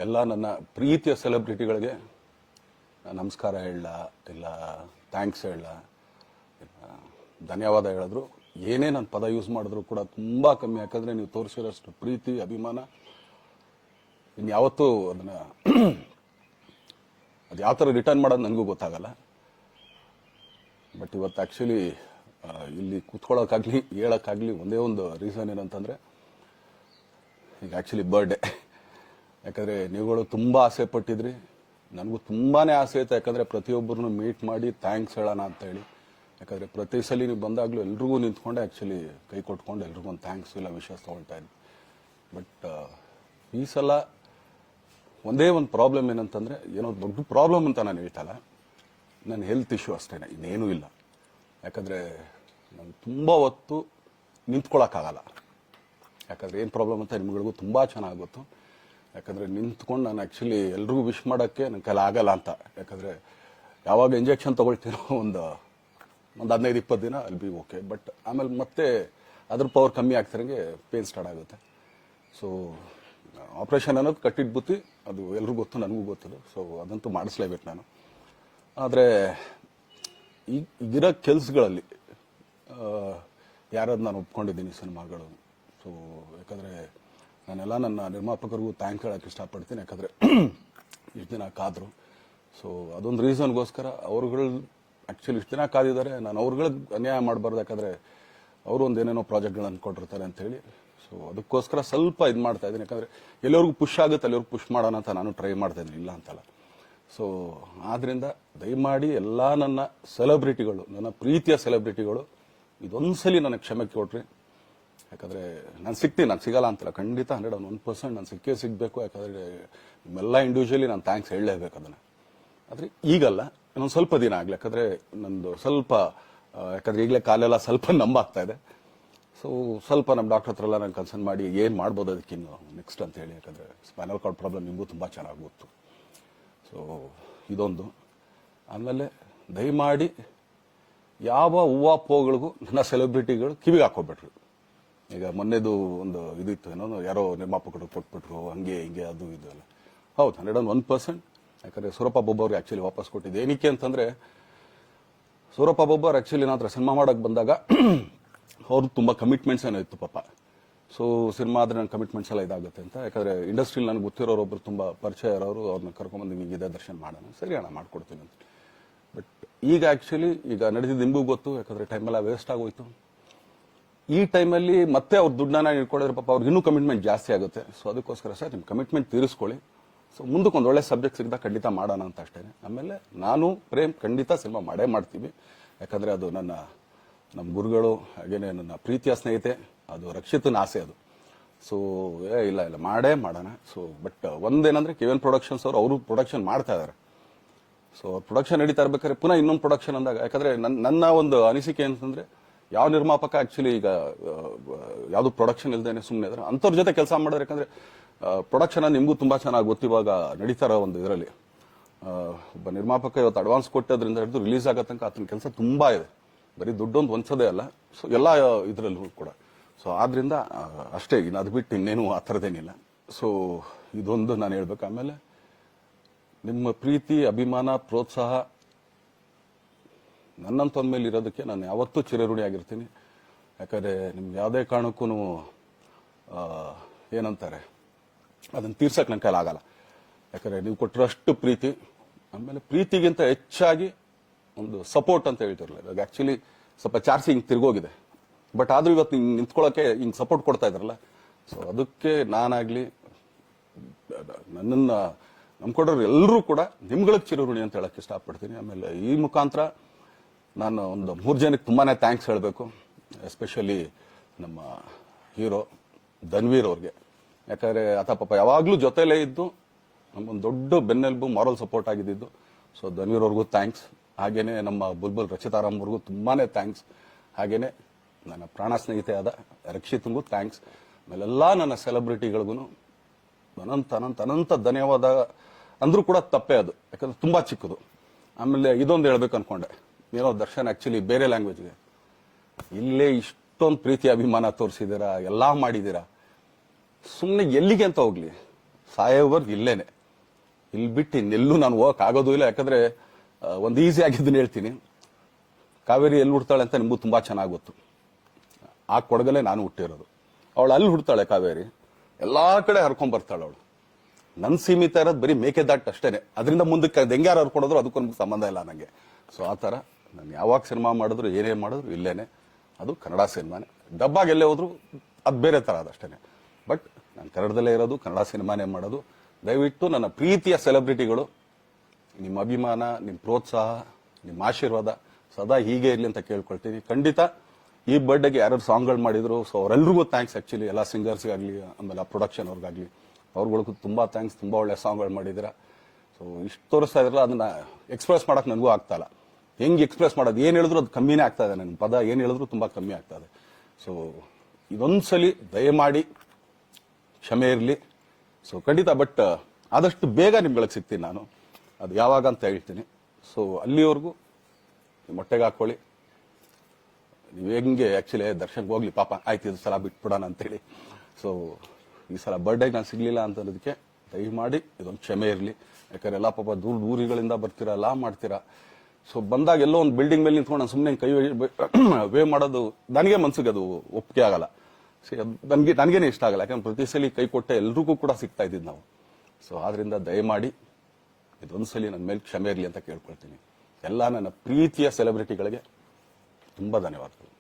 ಎಲ್ಲ ನನ್ನ ಪ್ರೀತಿಯ ಸೆಲೆಬ್ರಿಟಿಗಳಿಗೆ ನಮಸ್ಕಾರ ಹೇಳ ಇಲ್ಲ ಥ್ಯಾಂಕ್ಸ್ ಹೇಳ ಧನ್ಯವಾದ ಹೇಳಿದ್ರು ಏನೇ ನನ್ನ ಪದ ಯೂಸ್ ಮಾಡಿದ್ರು ಕೂಡ ತುಂಬ ಕಮ್ಮಿ. ಯಾಕಂದರೆ ನೀವು ತೋರಿಸಿರೋಷ್ಟು ಪ್ರೀತಿ ಅಭಿಮಾನ ಇನ್ಯಾವತ್ತೂ ಅದನ್ನು ಅದು ಯಾವ ಥರ ರಿಟರ್ನ್ ಮಾಡೋದು ನನಗೂ ಗೊತ್ತಾಗಲ್ಲ. ಬಟ್ ಇವತ್ತು ಆ್ಯಕ್ಚುಲಿ ಇಲ್ಲಿ ಕೂತ್ಕೊಳ್ಳೋಕ್ಕಾಗಲಿ ಹೇಳೋಕ್ಕಾಗಲಿ ಒಂದೇ ಒಂದು ರೀಸನ್ ಏನಂತಂದರೆ ಈಗ ಆ್ಯಕ್ಚುಲಿ ಬರ್ಡೇ. ಯಾಕಂದರೆ ನೀವುಗಳು ತುಂಬ ಆಸೆ ಪಟ್ಟಿದ್ರಿ, ನನಗೂ ತುಂಬಾ ಆಸೆ ಇತ್ತು. ಯಾಕಂದರೆ ಪ್ರತಿಯೊಬ್ಬರನ್ನು ಮೀಟ್ ಮಾಡಿ ಥ್ಯಾಂಕ್ಸ್ ಹೇಳೋಣ ಅಂತ ಹೇಳಿ. ಯಾಕಂದರೆ ಪ್ರತಿ ಸಲ ನೀವು ಬಂದಾಗಲೂ ಎಲ್ರಿಗೂ ನಿಂತ್ಕೊಂಡೆ ಆ್ಯಕ್ಚುಲಿ ಕೈ ಕೊಟ್ಕೊಂಡು ಎಲ್ರಿಗೂ ಒಂದು ಥ್ಯಾಂಕ್ಸ್ ಇಲ್ಲ ವಿಶಸ್ ತೊಗೊಳ್ತಾ ಇದ್ದೆ. ಬಟ್ ಈ ಸಲ ಒಂದೇ ಒಂದು ಪ್ರಾಬ್ಲಮ್ ಏನಂತಂದರೆ, ಏನೋ ದೊಡ್ಡ ಪ್ರಾಬ್ಲಮ್ ಅಂತ ನಾನು ಹೇಳ್ತಲ್ಲ, ನನ್ನ ಹೆಲ್ತ್ ಇಶ್ಯೂ ಅಷ್ಟೇ, ಇನ್ನೇನೂ ಇಲ್ಲ. ಯಾಕಂದರೆ ನಾನು ತುಂಬ ಹೊತ್ತು ನಿಂತ್ಕೊಳ್ಳೋಕ್ಕಾಗಲ್ಲ. ಯಾಕಂದರೆ ಏನು ಪ್ರಾಬ್ಲಮ್ ಅಂತ ನಿಮ್ಗಳಿಗೂ ತುಂಬ ಚೆನ್ನಾಗಿ ಗೊತ್ತು. ಯಾಕಂದರೆ ನಿಂತ್ಕೊಂಡು ನಾನು ಆ್ಯಕ್ಚುಲಿ ಎಲ್ರಿಗೂ ವಿಶ್ ಮಾಡೋಕ್ಕೆ ನನ್ನ ಕೈಲಿ ಆಗಲ್ಲ ಅಂತ. ಯಾಕಂದರೆ ಯಾವಾಗ ಇಂಜೆಕ್ಷನ್ ತೊಗೊಳ್ತೀನೋ ಒಂದು 15-20 ದಿನ ಅಲ್ಲಿ ಬಿ ಓಕೆ. ಬಟ್ ಆಮೇಲೆ ಮತ್ತೆ ಅದ್ರ ಪವರ್ ಕಮ್ಮಿ ಆಗ್ತಿರಂಗೆ ಪೇನ್ ಸ್ಟಾರ್ಟ್ ಆಗುತ್ತೆ. ಸೊ ಆಪ್ರೇಷನ್ ಅನ್ನೋದು ಕಟ್ಟಿಟ್ಟು ಬುತ್ತಿ, ಅದು ಎಲ್ರಿಗೂ ಗೊತ್ತು, ನನಗೂ ಗೊತ್ತದು. ಸೊ ಅದಂತೂ ಮಾಡಿಸ್ಲೇಬೇಕು ನಾನು. ಆದರೆ ಈಗಿರೋ ಕೆಲಸಗಳಲ್ಲಿ ಯಾರಾದ್ರು ನಾನು ಒಪ್ಕೊಂಡಿದ್ದೀನಿ ಸಿನಿಮಾಗಳು. ಸೊ ಯಾಕಂದರೆ ನಾನೆಲ್ಲ ನನ್ನ ನಿರ್ಮಾಪಕರಿಗೂ ಥ್ಯಾಂಕ್ಸ್ ಹೇಳೋಕ್ಕೆ ಇಷ್ಟಪಡ್ತೀನಿ. ಯಾಕಂದರೆ ಇಷ್ಟು ದಿನ ಕಾದರು. ಸೊ ಅದೊಂದು ರೀಸನ್ಗೋಸ್ಕರ ಅವ್ರುಗಳು ಆ್ಯಕ್ಚುಲಿ ಇಷ್ಟು ದಿನ ಕಾದಿದ್ದಾರೆ. ನಾನು ಅವ್ರುಗಳಿಗೆ ಅನ್ಯಾಯ ಮಾಡಬಾರ್ದು. ಯಾಕಂದರೆ ಅವರು ಒಂದು ಏನೇನೋ ಪ್ರಾಜೆಕ್ಟ್ಗಳನ್ನು ಕೊಟ್ಟಿರ್ತಾರೆ ಅಂತೇಳಿ. ಸೊ ಅದಕ್ಕೋಸ್ಕರ ಸ್ವಲ್ಪ ಇದು ಮಾಡ್ತಾ ಇದ್ದೀನಿ. ಯಾಕಂದರೆ ಎಲ್ಲರಿಗೂ ಪುಷ್ ಆಗುತ್ತೆ ಅಲ್ಲಿವ್ರಿಗೆ ಪುಷ್ ಮಾಡೋಣ ಅಂತ ನಾನು ಟ್ರೈ ಮಾಡ್ತಾ ಇದ್ದೀನಿ, ಇಲ್ಲ ಅಂತಲ್ಲ. ಸೊ ಆದ್ದರಿಂದ ದಯಮಾಡಿ ಎಲ್ಲ ನನ್ನ ಸೆಲೆಬ್ರಿಟಿಗಳು, ನನ್ನ ಪ್ರೀತಿಯ ಸೆಲೆಬ್ರಿಟಿಗಳು, ಇದೊಂದ್ಸಲಿ ನನಗೆ ಕ್ಷಮೆ ಕೊಟ್ರಿ. ಯಾಕಂದರೆ ನಾನು ಸಿಗ್ತೀನಿ, ನಾನು ಸಿಗಲ್ಲ ಅಂತಲ್ಲ, ಖಂಡಿತ 101% ನಾನು ಸಿಕ್ಕೇ ಸಿಗಬೇಕು. ಯಾಕಂದರೆ ನಿಮ್ಮೆಲ್ಲ ಇಂಡಿವಿಜುವಲಿ ನಾನು ಥ್ಯಾಂಕ್ಸ್ ಹೇಳಲೇಬೇಕು ಅದನ್ನು. ಆದರೆ ಈಗಲ್ಲ, ಇನ್ನೊಂದು ಸ್ವಲ್ಪ ದಿನ ಆಗಲಿ. ಯಾಕಂದರೆ ನಂದು ಸ್ವಲ್ಪ ಯಾಕಂದರೆ ಈಗಲೇ ಕಾಲೆಲ್ಲ ಸ್ವಲ್ಪ ನಂಬಾಗ್ತಾ ಇದೆ. ಸೊ ಸ್ವಲ್ಪ ನಮ್ಮ ಡಾಕ್ಟರ್ ಹತ್ರ ಎಲ್ಲ ನಾನು ಕನ್ಸರ್ನ್ ಮಾಡಿ ಏನು ಮಾಡ್ಬೋದು ಅದಕ್ಕೆ ಇನ್ನು ನೆಕ್ಸ್ಟ್ ಅಂತ ಹೇಳಿ. ಯಾಕಂದರೆ ಸ್ಪೈನಲ್ ಕಾರ್ಡ್ ಪ್ರಾಬ್ಲಮ್ ನಿಮಗೂ ತುಂಬ ಚೆನ್ನಾಗಿ ಗೊತ್ತು. ಸೊ ಇದೊಂದು. ಆಮೇಲೆ ದಯಮಾಡಿ ಯಾವ ಹೂವಾಪೋಗಳಿಗೂ ನನ್ನ ಸೆಲೆಬ್ರಿಟಿಗಳು ಕಿವಿಗೆ ಹಾಕೋಬಿಟ್ರು. ಈಗ ಮೊನ್ನೆದು ಒಂದು ಇದಿತ್ತು, ಏನೋ ಯಾರೋ ನಿರ್ಮಾಪಕರು ಕೊಟ್ಬಿಟ್ರು, ಹಂಗೆ ಹಿಂಗೆ ಅದು ಇದು ಎಲ್ಲ. ಹೌದು, 101%. ಯಾಕಂದರೆ ಸೂರಪ್ಪ ಬೊಬ್ಬ ಅವ್ರಿಗೆ ಆ್ಯಕ್ಚುಲಿ ವಾಪಸ್ ಕೊಟ್ಟಿದ್ದು ಏನಕ್ಕೆ ಅಂತಂದರೆ, ಸೂರಪ್ಪ ಬೊಬ್ಬ ಅವ್ರು ಆ್ಯಕ್ಚುಲಿ ನಾನು ಹತ್ರ ಸಿನಿಮಾ ಮಾಡೋಕ್ಕೆ ಬಂದಾಗ ಅವ್ರದ್ದು ತುಂಬ ಕಮಿಟ್ಮೆಂಟ್ಸ್ ಏನೋ ಇತ್ತು ಪಾಪ. ಸೊ ಸಿನಿಮಾ ಆದರೆ ನನ್ನ ಕಮಿಟ್ಮೆಂಟ್ಸ್ ಎಲ್ಲ ಇದಾಗುತ್ತೆ ಅಂತ. ಯಾಕಂದರೆ ಇಂಡಸ್ಟ್ರಿಲಿ ನನಗೆ ಗೊತ್ತಿರೋರೊಬ್ಬರು ತುಂಬ ಪರಿಚಯ ಇರೋರು, ಅವ್ರನ್ನ ಕರ್ಕೊಂಬಂದು ನಿಮಗೆ ಇದೇ ದರ್ಶನ ಮಾಡೋಣ, ಸರಿ ಅಣ್ಣ ಮಾಡ್ಕೊಡ್ತೀನಿ ಅಂತ. ಬಟ್ ಈಗ ಆ್ಯಕ್ಚುಲಿ ಈಗ ನಡೆದಿದ್ದು ನಿಮಗೂ ಗೊತ್ತು. ಯಾಕಂದರೆ ಟೈಮೆಲ್ಲ ವೇಸ್ಟ್ ಆಗೋಯ್ತು. ಈ ಟೈಮಲ್ಲಿ ಮತ್ತೆ ಅವ್ರ ದುಡ್ಡನ್ನ ಇಟ್ಕೊಂಡಿದ್ರೆ ಪಾಪ ಅವ್ರಿಗೆ ಇನ್ನೂ ಕಮಿಟ್ಮೆಂಟ್ ಜಾಸ್ತಿ ಆಗುತ್ತೆ. ಸೊ ಅದಕ್ಕೋಸ್ಕರ ಸರ್ ನಿಮ್ಮ ಕಮಿಟ್ಮೆಂಟ್ ತೀರಿಸ್ಕೊಳ್ಳಿ. ಸೊ ಮುಂದಕ್ಕೆ ಒಂದು ಒಳ್ಳೆ ಸಬ್ಜೆಕ್ಟ್ ಸಿಗ್ದಾಗ ಖಂಡಿತ ಮಾಡೋಣ ಅಂತ ಅಷ್ಟೇ. ಆಮೇಲೆ ನಾನು ಪ್ರೇಮ್ ಖಂಡಿತ ಸಿನಿಮಾ ಮಾಡೇ ಮಾಡ್ತೀವಿ. ಯಾಕಂದರೆ ಅದು ನಮ್ಮ ಗುರುಗಳು, ಹಾಗೇನೆ ನನ್ನ ಪ್ರೀತಿಯ ಸ್ನೇಹಿತೆ, ಅದು ರಕ್ಷಿತನ ಆಸೆ ಅದು. ಸೊ ಇಲ್ಲ ಮಾಡೇ ಮಾಡೋಣ. ಸೊ ಬಟ್ ಒಂದೇನಂದ್ರೆ KVN ಪ್ರೊಡಕ್ಷನ್ಸ್ ಅವರು ಪ್ರೊಡಕ್ಷನ್ ಮಾಡ್ತಾ ಇದ್ದಾರೆ. ಸೊ ಪ್ರೊಡಕ್ಷನ್ ನಡೀತಾ ಇರ್ಬೇಕಾದ್ರೆ ಪುನಃ ಇನ್ನೊಂದು ಪ್ರೊಡಕ್ಷನ್ ಅಂದಾಗ, ಯಾಕಂದ್ರೆ ನನ್ನ ಒಂದು ಅನಿಸಿಕೆ ಅಂತಂದ್ರೆ, ಯಾವ ನಿರ್ಮಾಪಕ ಆಕ್ಚುಲಿ ಈಗ ಯಾವ್ದು ಪ್ರೊಡಕ್ಷನ್ ಇಲ್ದೇನೆ ಸುಮ್ಮನೆ ಇದ್ರೆ ಅಂಥವ್ರ ಜೊತೆ ಕೆಲಸ ಮಾಡಿದ್ರೆ. ಯಾಕಂದ್ರೆ ಪ್ರೊಡಕ್ಷನ್ ನಿಮಗೂ ತುಂಬಾ ಚೆನ್ನಾಗಿ ಗೊತ್ತು. ಇವಾಗ ನಡೀತಾ ಇರೋ ಒಂದು ಇದರಲ್ಲಿ ಒಬ್ಬ ನಿರ್ಮಾಪಕ ಇವತ್ತು ಅಡ್ವಾನ್ಸ್ ಕೊಟ್ಟೋದ್ರಿಂದ ಹಿಡಿದು ರಿಲೀಸ್ ಆಗೋ ತನಕ ಆತನ ಕೆಲಸ ತುಂಬಾ ಇದೆ. ಬರೀ ದುಡ್ಡೊಂದು ಒಂದ್ಸದೇ ಅಲ್ಲ, ಸೊ ಎಲ್ಲ ಇದರಲ್ಲೂ ಕೂಡ. ಸೊ ಆದ್ರಿಂದ ಅಷ್ಟೇ, ಇನ್ನು ಅದು ಬಿಟ್ಟು ಇನ್ನೇನು ಆ ಥರದ್ದೇನಿಲ್ಲ. ಸೊ ಇದೊಂದು ನಾನು ಹೇಳ್ಬೇಕು. ಆಮೇಲೆ ನಿಮ್ಮ ಪ್ರೀತಿ, ಅಭಿಮಾನ, ಪ್ರೋತ್ಸಾಹ ನನ್ನಂತೊಂದ ಮೇಲೆ ಇರೋದಕ್ಕೆ ನಾನು ಯಾವತ್ತೂ ಚಿರಋಣಿಯಾಗಿರ್ತೀನಿ. ಯಾಕಂದರೆ ನಿಮ್ಗೆ ಯಾವುದೇ ಕಾರಣಕ್ಕೂ ಏನಂತಾರೆ ಅದನ್ನು ತೀರ್ಸಕ್ಕೆ ನನ್ನ ಕೈಲಾಗಲ್ಲ. ಯಾಕಂದರೆ ನೀವು ಕೊಟ್ಟಿರೋಷ್ಟು ಪ್ರೀತಿ, ಆಮೇಲೆ ಪ್ರೀತಿಗಿಂತ ಹೆಚ್ಚಾಗಿ ಒಂದು ಸಪೋರ್ಟ್ ಅಂತ ಹೇಳ್ತಿರಲ್ಲ. ಇವಾಗ ಆ್ಯಕ್ಚುಲಿ ಸ್ವಲ್ಪ ಚಾರ್ಜ್ ಹಿಂಗೆ ತಿರ್ಗೋಗಿದೆ. ಬಟ್ ಆದರೂ ಇವತ್ತು ಹಿಂಗೆ ನಿಂತ್ಕೊಳ್ಳೋಕ್ಕೆ ಹಿಂಗೆ ಸಪೋರ್ಟ್ ಕೊಡ್ತಾ ಇದ್ದಾರಲ್ಲ. ಸೊ ಅದಕ್ಕೆ ನಾನಾಗಲಿ ನನ್ನನ್ನು ನಂಬ್ಕೊಡೋರು ಎಲ್ಲರೂ ಕೂಡ ನಿಮ್ಗಳಿಗೆ ಚಿರಋಣಿ ಅಂತ ಹೇಳಕ್ಕೆ ಇಷ್ಟಪಡ್ತೀನಿ. ಆಮೇಲೆ ಈ ಮುಖಾಂತರ ನಾನು ಒಂದು 3 ಜನಕ್ಕೆ ತುಂಬಾ ಥ್ಯಾಂಕ್ಸ್ ಹೇಳಬೇಕು. ಎಸ್ಪೆಷಲಿ ನಮ್ಮ ಹೀರೋ ಧನ್ವೀರ್ ಅವ್ರಿಗೆ. ಯಾಕಂದರೆ ಆತ ಪಾಪ ಯಾವಾಗಲೂ ಜೊತೆಲೇ ಇದ್ದು ನಮ್ಮೊಂದು ದೊಡ್ಡ ಬೆನ್ನೆಲುಬು, ಮಾರಲ್ ಸಪೋರ್ಟ್ ಆಗಿದ್ದು. ಸೊ ಧನ್ವೀರ್ ಅವ್ರಿಗೂ ಥ್ಯಾಂಕ್ಸ್. ಹಾಗೇನೆ ನಮ್ಮ ಬುಲ್ಬುಲ್ ರಚಿತಾರಾಮ್ ಅವ್ರಿಗೂ ತುಂಬಾ ಥ್ಯಾಂಕ್ಸ್. ಹಾಗೇನೆ ನನ್ನ ಪ್ರಾಣ ಸ್ನೇಹಿತೆಯಾದ ರಕ್ಷಿತ್ಗೂ ಥ್ಯಾಂಕ್ಸ್. ಆಮೇಲೆಲ್ಲ ನನ್ನ ಸೆಲೆಬ್ರಿಟಿಗಳಿಗೂ ಅನಂತ ಧನ್ಯವಾದ ಅಂದ್ರೂ ಕೂಡ ತಪ್ಪೇ ಅದು. ಯಾಕಂದ್ರೆ ತುಂಬಾ ಚಿಕ್ಕದು. ಆಮೇಲೆ ಇದೊಂದು ಹೇಳ್ಬೇಕು ಅನ್ಕೊಂಡೆ, ಏನೋ ದರ್ಶನ್ ಆಕ್ಚುಲಿ ಬೇರೆ ಲ್ಯಾಂಗ್ವೇಜ್ಗೆ ಇಲ್ಲೇ ಇಷ್ಟೊಂದು ಪ್ರೀತಿ ಅಭಿಮಾನ ತೋರಿಸಿದ್ದೀರಾ, ಎಲ್ಲ ಮಾಡಿದ್ದೀರಾ, ಸುಮ್ಮನೆ ಎಲ್ಲಿಗೆ ಅಂತ ಹೋಗ್ಲಿ. ಸಾಯೋವರ್ಗು ಇಲ್ಲೇನೆ, ಇಲ್ಲಿ ಬಿಟ್ಟು ಇನ್ನೆಲ್ಲೂ ನಾನು ಹೋಗಕ್ ಆಗೋದು ಇಲ್ಲ. ಯಾಕಂದ್ರೆ ಒಂದು ಈಸಿ ಆಗಿದ್ದನ್ನು ಹೇಳ್ತೀನಿ, ಕಾವೇರಿ ಎಲ್ಲಿ ಹುಡ್ತಾಳೆ ಅಂತ ನಿಮಗೂ ತುಂಬಾ ಚೆನ್ನಾಗಿ ಗೊತ್ತು. ಆ ಕೊಡಗಲ್ಲೇ ನಾನು ಹುಟ್ಟಿರೋದು. ಅವಳು ಅಲ್ಲಿ ಹುಡ್ತಾಳೆ ಕಾವೇರಿ, ಎಲ್ಲಾ ಕಡೆ ಹರ್ಕೊಂಡ್ ಬರ್ತಾಳೆ ಅವಳು. ನನ್ ಸೀಮಿತ ಇರೋದು ಬರೀ ಮೇಕೆದಾಟ್ ಅಷ್ಟೇನೆ, ಅದರಿಂದ ಮುಂದಕ್ಕೆ ಅದು ಹೆಂಗ್ಯಾರು ಹರ್ಕೊಡೋದ್ರು ಅದಕ್ಕೊಂದು ಸಂಬಂಧ ಇಲ್ಲ ನಂಗೆ. ಸೊ ಆ ತರ ನಾನು ಯಾವಾಗ ಸಿನಿಮಾ ಮಾಡಿದ್ರು ಏನೇ ಮಾಡಿದ್ರು ಇಲ್ಲೇನೆ, ಅದು ಕನ್ನಡ ಸಿನಿಮಾನೇ. ಡಬ್ಬಾಗ ಎಲ್ಲೇ ಹೋದ್ರು ಅದು ಬೇರೆ ತರ ಅದಷ್ಟೇನೆ. ಬಟ್ ನಾನು ಕನ್ನಡದಲ್ಲೇ ಇರೋದು, ಕನ್ನಡ ಸಿನಿಮಾನೇ ಮಾಡೋದು. ದಯವಿಟ್ಟು ನನ್ನ ಪ್ರೀತಿಯ ಸೆಲೆಬ್ರಿಟಿಗಳು, ನಿಮ್ಮ ಅಭಿಮಾನ, ನಿಮ್ಮ ಪ್ರೋತ್ಸಾಹ, ನಿಮ್ಮ ಆಶೀರ್ವಾದ ಸದಾ ಹೀಗೆ ಇರಲಿ ಅಂತ ಕೇಳ್ಕೊಳ್ತೀನಿ. ಖಂಡಿತ ಈ ಬರ್ಡೇಗೆ ಯಾರು ಸಾಂಗ್ಗಳು ಮಾಡಿದ್ರು, ಸೊ ಅವರೆಲ್ಲರಿಗೂ ಥ್ಯಾಂಕ್ಸ್. ಆಕ್ಚುಲಿ ಎಲ್ಲ ಸಿಂಗರ್ಸ್ಗಾಗ್ಲಿ, ಆಮೇಲೆ ಪ್ರೊಡಕ್ಷನ್ ಅವ್ರಿಗಾಗ್ಲಿ, ಅವ್ರುಗಳಿಗೂ ತುಂಬಾ ಥ್ಯಾಂಕ್ಸ್. ತುಂಬಾ ಒಳ್ಳೆ ಸಾಂಗ್ಗಳು ಮಾಡಿದಿರ. ಸೊ ಇಷ್ಟು ತೋರಿಸ್ತಾ ಇದ್ರಲ್ಲ, ಅದನ್ನ ಎಕ್ಸ್ಪ್ರೆಸ್ ಮಾಡಕ್ ನನಗೂ ಆಗ್ತಾ ಇಲ್ಲ. ಹೆಂಗ್ ಎಕ್ಸ್ಪ್ರೆಸ್ ಮಾಡೋದು, ಏನ್ ಹೇಳಿದ್ರು ಅದು ಕಮ್ಮಿನೇ ಆಗ್ತಾ ಇದೆ. ನನ್ನ ಪದ ಏನ್ ಹೇಳಿದ್ರು ತುಂಬಾ ಕಮ್ಮಿ ಆಗ್ತಾ ಇದೆ. ಸೊ ಇದೊಂದ್ಸಲಿ ದಯಮಾಡಿ ಕ್ಷಮೆ ಇರಲಿ. ಸೊ ಖಂಡಿತ, ಬಟ್ ಆದಷ್ಟು ಬೇಗ ನಿಮ್ಗಳಿಗೆ ಸಿಗ್ತೀನಿ ನಾನು, ಅದು ಯಾವಾಗ ಅಂತ ಹೇಳ್ತೀನಿ. ಸೊ ಅಲ್ಲಿವರೆಗೂ ಮೊಟ್ಟೆಗೆ ಹಾಕೊಳ್ಳಿ. ನೀವು ಹೆಂಗೆ ಆಕ್ಚುಲಿ ದರ್ಶನ್ಗೆ ಹೋಗ್ಲಿ ಪಾಪ, ಆಯ್ತು ಇದು ಸಲ ಬಿಟ್ಬಿಡೋಣ ಅಂತೇಳಿ. ಸೊ ಈ ಸಲ ಬರ್ಡೇಗೆ ನಾನು ಸಿಗ್ಲಿಲ್ಲ ಅಂತನ್ನೋದಕ್ಕೆ ದಯಮಾಡಿ ಇದೊಂದು ಕ್ಷಮೆ ಇರಲಿ. ಯಾಕಂದ್ರೆ ಎಲ್ಲ ಪಾಪ ದೂರಗಳಿಂದ ಬರ್ತೀರಾ, ಎಲ್ಲ ಮಾಡ್ತೀರಾ. ಸೊ ಬಂದಾಗ ಎಲ್ಲೋ ಒಂದು ಬಿಲ್ಡಿಂಗ್ ಮೇಲೆ ನಿಂತ್ಕೊಂಡು ನಾನು ಸುಮ್ಮನೆ ಕೈ ವೇ ಮಾಡೋದು ನನಗೆ ಮನ್ಸಿಗೆ ಅದು ಒಪ್ಪಿಗೆ ಆಗಲ್ಲ. ನನಗೇನೆ ಇಷ್ಟ ಆಗಲ್ಲ. ಯಾಕಂದ್ರೆ ಪ್ರತಿ ಸಲ ಕೈ ಕೊಟ್ಟೆ ಎಲ್ರಿಗೂ ಕೂಡ ಸಿಗ್ತಾ ಇದ್ದಿದ್ದು ನಾವು. ಸೊ ಆದ್ರಿಂದ ದಯಮಾಡಿ ಇದೊಂದ್ಸಲಿ ನನ್ನ ಮೇಲೆ ಕ್ಷಮೆ ಇರಲಿ ಅಂತ ಕೇಳ್ಕೊಳ್ತೀನಿ. ಎಲ್ಲ ನನ್ನ ಪ್ರೀತಿಯ ಸೆಲೆಬ್ರಿಟಿಗಳಿಗೆ ತುಂಬಾ ಧನ್ಯವಾದಗಳು.